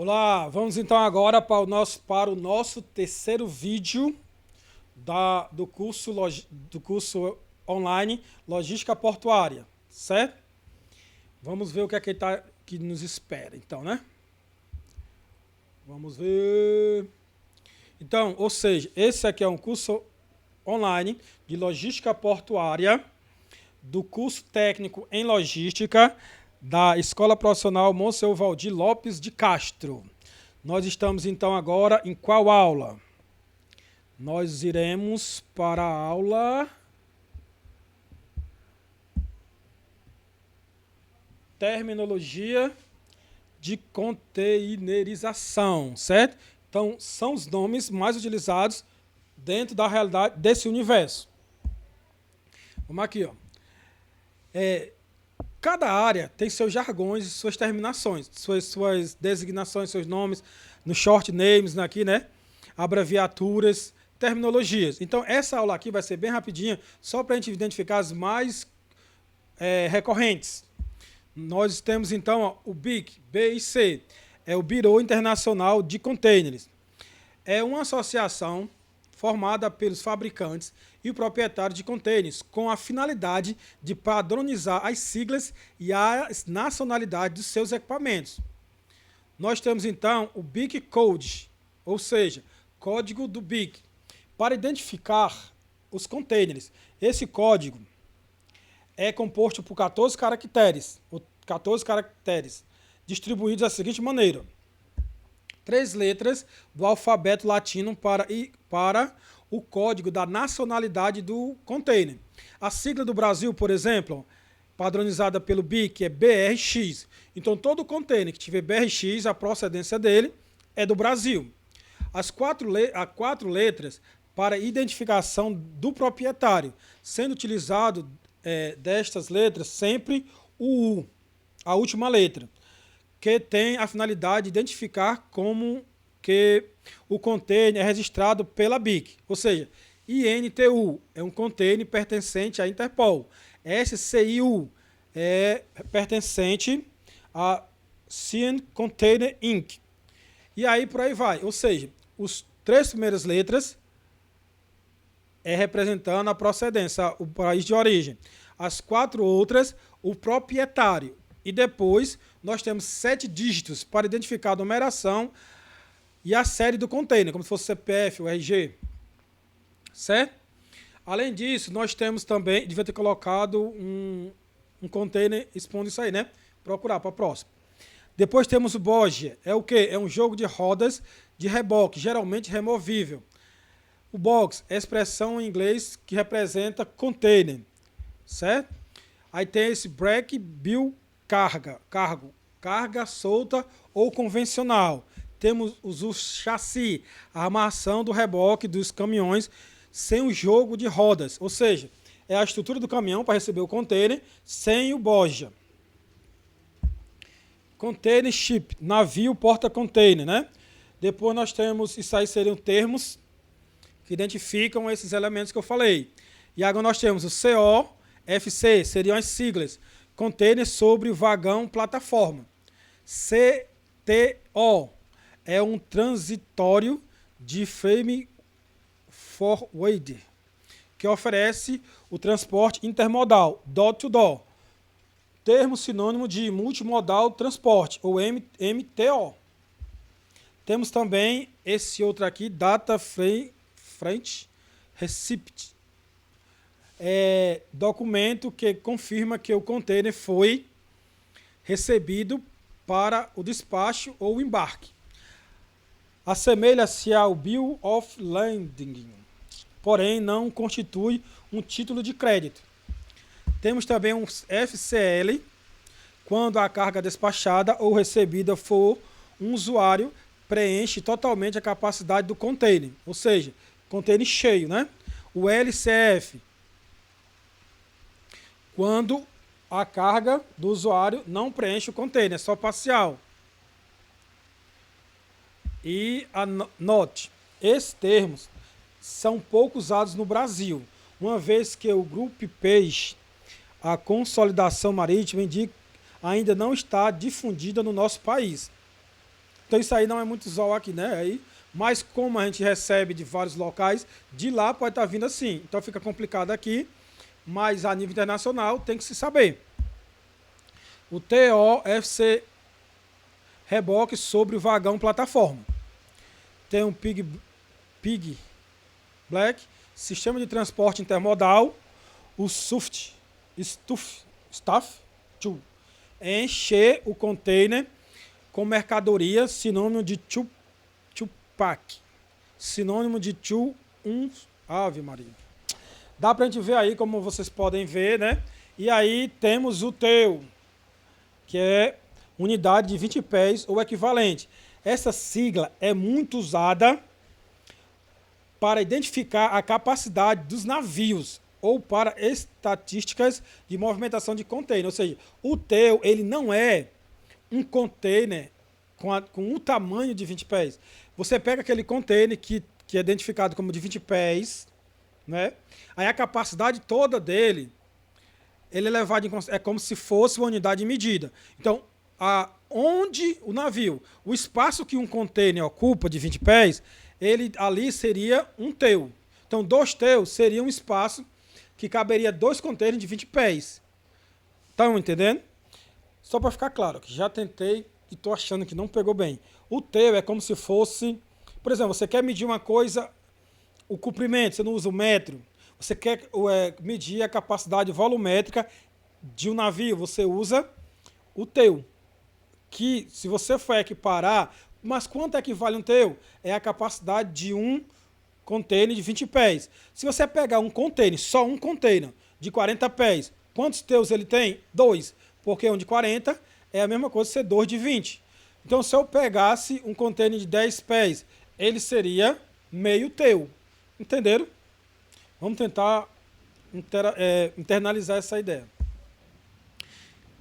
Olá, vamos então agora para o nosso terceiro vídeo do curso online Logística Portuária, certo? Vamos ver o que é que nos espera, então, né? Vamos ver. Então, ou seja, esse aqui é um curso online de Logística Portuária do curso técnico em Logística da Escola Profissional Monsenhor Valdir Lopes de Castro. Nós estamos então agora em qual aula? Nós iremos para a aula Terminologia de Containerização, certo? Então, são os nomes mais utilizados dentro da realidade desse universo. Vamos aqui, ó. Cada área tem seus jargões e suas terminações, suas designações, seus nomes, no short names aqui, né? Abreviaturas, terminologias. Então, essa aula aqui vai ser bem rapidinha, só para a gente identificar as mais recorrentes. Nós temos, então, ó, o BIC, BIC, é o Bureau Internacional de Containers. É uma associação formada pelos fabricantes e o proprietário de contêineres, com a finalidade de padronizar as siglas e as nacionalidades dos seus equipamentos. Nós temos então o BIC Code, ou seja, código do BIC, para identificar os contêineres. Esse código é composto por 14 caracteres, distribuídos da seguinte maneira: 3 letras do alfabeto latino para o código da nacionalidade do container. A sigla do Brasil, por exemplo, padronizada pelo BIC, é BRX. Então, todo container que tiver BRX, a procedência dele é do Brasil. As quatro letras para identificação do proprietário, sendo utilizado destas letras sempre o U, a última letra, que tem a finalidade de identificar como que o container é registrado pela BIC. Ou seja, INTU é um container pertencente à Interpol. SCIU é pertencente a Cyan Container Inc. E aí por aí vai. Ou seja, os 3 primeiras letras é representando a procedência, o país de origem. As 4 outras, o proprietário. E depois nós temos 7 dígitos para identificar a numeração e a série do container, como se fosse CPF, o RG. Certo? Além disso, nós temos também, devia ter colocado um container expondo isso aí, né? Procurar para a próxima. Depois temos o bogie. É o quê? É um jogo de rodas de reboque, geralmente removível. O box é a expressão em inglês que representa container. Certo? Aí tem esse break, bill, carga solta ou convencional. Temos o chassi, a armação do reboque dos caminhões sem o jogo de rodas, ou seja, é a estrutura do caminhão para receber o container sem o boja. Container ship, navio porta-container, né? Depois nós temos, isso aí seriam termos que identificam esses elementos que eu falei. E agora nós temos o CO, FC, seriam as siglas, container sobre vagão plataforma. CTO é um transitório de frame forward, que oferece o transporte intermodal, door to door. Termo sinônimo de multimodal transporte, ou MTO. Temos também esse outro aqui, Data Freight Receipt. É documento que confirma que o container foi recebido para o despacho ou o embarque. Assemelha-se ao Bill of Lading, porém não constitui um título de crédito. Temos também um FCL, quando a carga despachada ou recebida for um usuário preenche totalmente a capacidade do container, ou seja, container cheio, né? O LCF, quando a carga do usuário não preenche o container, é só parcial. E a NOT. Esses termos são pouco usados no Brasil, uma vez que o Grupo Peixe, a consolidação marítima, ainda não está difundida no nosso país. Então isso aí não é muito usual aqui, né? Aí, mas como a gente recebe de vários locais, de lá pode estar vindo assim. Então fica complicado aqui, mas a nível internacional tem que se saber. O TOFC reboque sobre o vagão plataforma. Tem um Pig Black, sistema de transporte intermodal, o Staff to encher o container com mercadoria, sinônimo de pack, sinônimo de Ave Maria. Dá pra gente ver aí, como vocês podem ver, né? E aí temos o TEU, que é unidade de 20 pés ou equivalente. Essa sigla é muito usada para identificar a capacidade dos navios ou para estatísticas de movimentação de container. Ou seja, o TEU ele não é um container com o tamanho de 20 pés. Você pega aquele container que é identificado como de 20 pés, né? Aí a capacidade toda dele, ele é levado em consideração, é como se fosse uma unidade de medida. Então, onde o navio, o espaço que um container ocupa de 20 pés, ele ali seria um TEU. Então, 2 TEUs seria um espaço que caberia 2 containers de 20 pés. Estão entendendo? Só para ficar claro, que já tentei e estou achando que não pegou bem. O TEU é como se fosse... Por exemplo, você quer medir uma coisa, o comprimento, você não usa o metro. Você quer medir a capacidade volumétrica de um navio, você usa o TEU. Que, se você for equiparar, mas quanto equivale um TEU? É a capacidade de um container de 20 pés. Se você pegar um container, só um container de 40 pés, quantos TEUs ele tem? 2. Porque um de 40 é a mesma coisa que ser 2 de 20. Então, se eu pegasse um container de 10 pés, ele seria meio TEU. Entenderam? Vamos tentar internalizar essa ideia.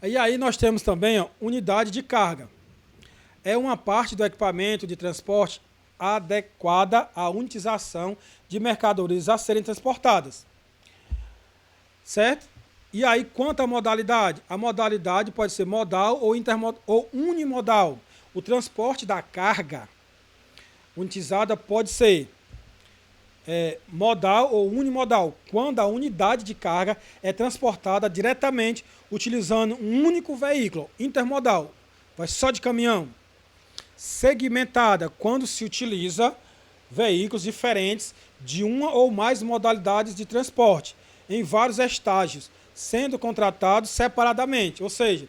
E aí nós temos também, ó, unidade de carga. É uma parte do equipamento de transporte adequada à unitização de mercadorias a serem transportadas. Certo? E aí, quanto à modalidade? A modalidade pode ser modal ou unimodal. O transporte da carga unitizada pode ser modal ou unimodal, quando a unidade de carga é transportada diretamente utilizando um único veículo. Intermodal, vai só de caminhão. Segmentada, quando se utiliza veículos diferentes de uma ou mais modalidades de transporte, em vários estágios, sendo contratados separadamente. Ou seja,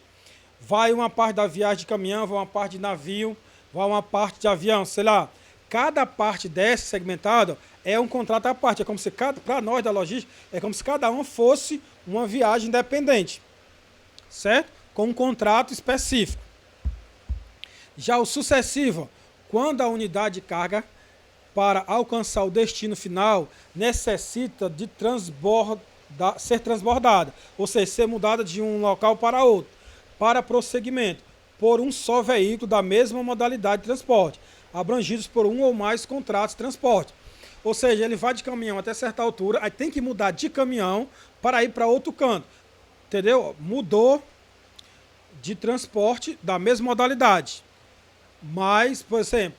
vai uma parte da viagem de caminhão, vai uma parte de navio, vai uma parte de avião, sei lá. Cada parte dessa segmentada é um contrato à parte. É como se para nós da logística, é como se cada um fosse uma viagem independente, certo? Com um contrato específico. Já o sucessivo, quando a unidade de carga, para alcançar o destino final, necessita de ser transbordada, ou seja, ser mudada de um local para outro, para prosseguimento, por um só veículo da mesma modalidade de transporte, abrangidos por um ou mais contratos de transporte. Ou seja, ele vai de caminhão até certa altura, aí tem que mudar de caminhão para ir para outro canto. Entendeu? Mudou de transporte da mesma modalidade. Mas, por exemplo,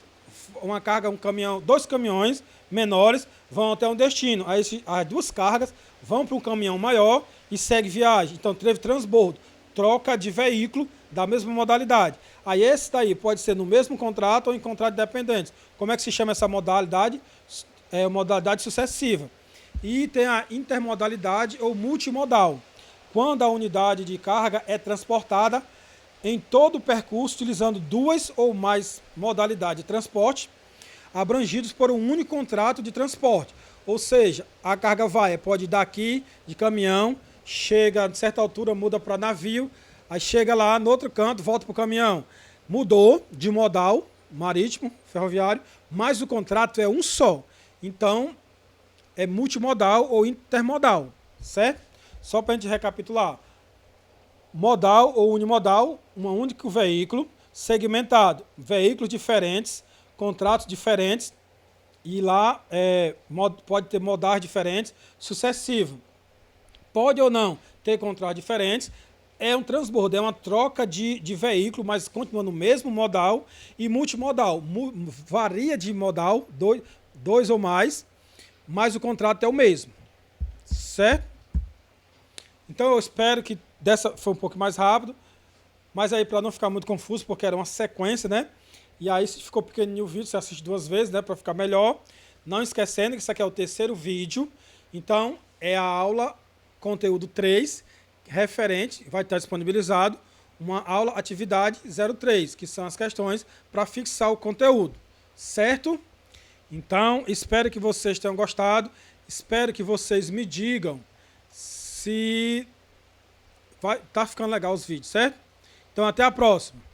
uma carga, um caminhão, 2 caminhões menores vão até um destino. Aí as 2 cargas vão para um caminhão maior e segue viagem. Então teve transbordo, troca de veículo da mesma modalidade. Aí esse daí pode ser no mesmo contrato ou em contrato dependente. Como é que se chama essa modalidade? É modalidade sucessiva. E tem a intermodalidade ou multimodal, quando a unidade de carga é transportada em todo o percurso utilizando 2 ou mais modalidades de transporte, abrangidos por um único contrato de transporte. Ou seja, a carga pode ir daqui de caminhão, chega a certa altura, muda para navio, aí chega lá no outro canto, volta para o caminhão. Mudou de modal, marítimo, ferroviário, mas o contrato é um só. Então, é multimodal ou intermodal, certo? Só para a gente recapitular. Modal ou unimodal, um único veículo, segmentado, veículos diferentes, contratos diferentes, e lá pode ter modais diferentes, sucessivo. Pode ou não ter contratos diferentes, É um transbordo, é uma troca de veículo, mas continua no mesmo modal e multimodal. Varia de modal, dois ou mais, mas o contrato é o mesmo, certo? Então eu espero que dessa foi um pouco mais rápido, mas aí para não ficar muito confuso, porque era uma sequência, né? E aí se ficou pequenininho o vídeo, você assiste duas vezes, né, para ficar melhor. Não esquecendo que isso aqui é o terceiro vídeo, então é a aula conteúdo 3, referente, vai estar disponibilizado uma aula atividade 03, que são as questões para fixar o conteúdo, certo? Então, espero que vocês tenham gostado, espero que vocês me digam se tá ficando legal os vídeos, certo? Então, até a próxima.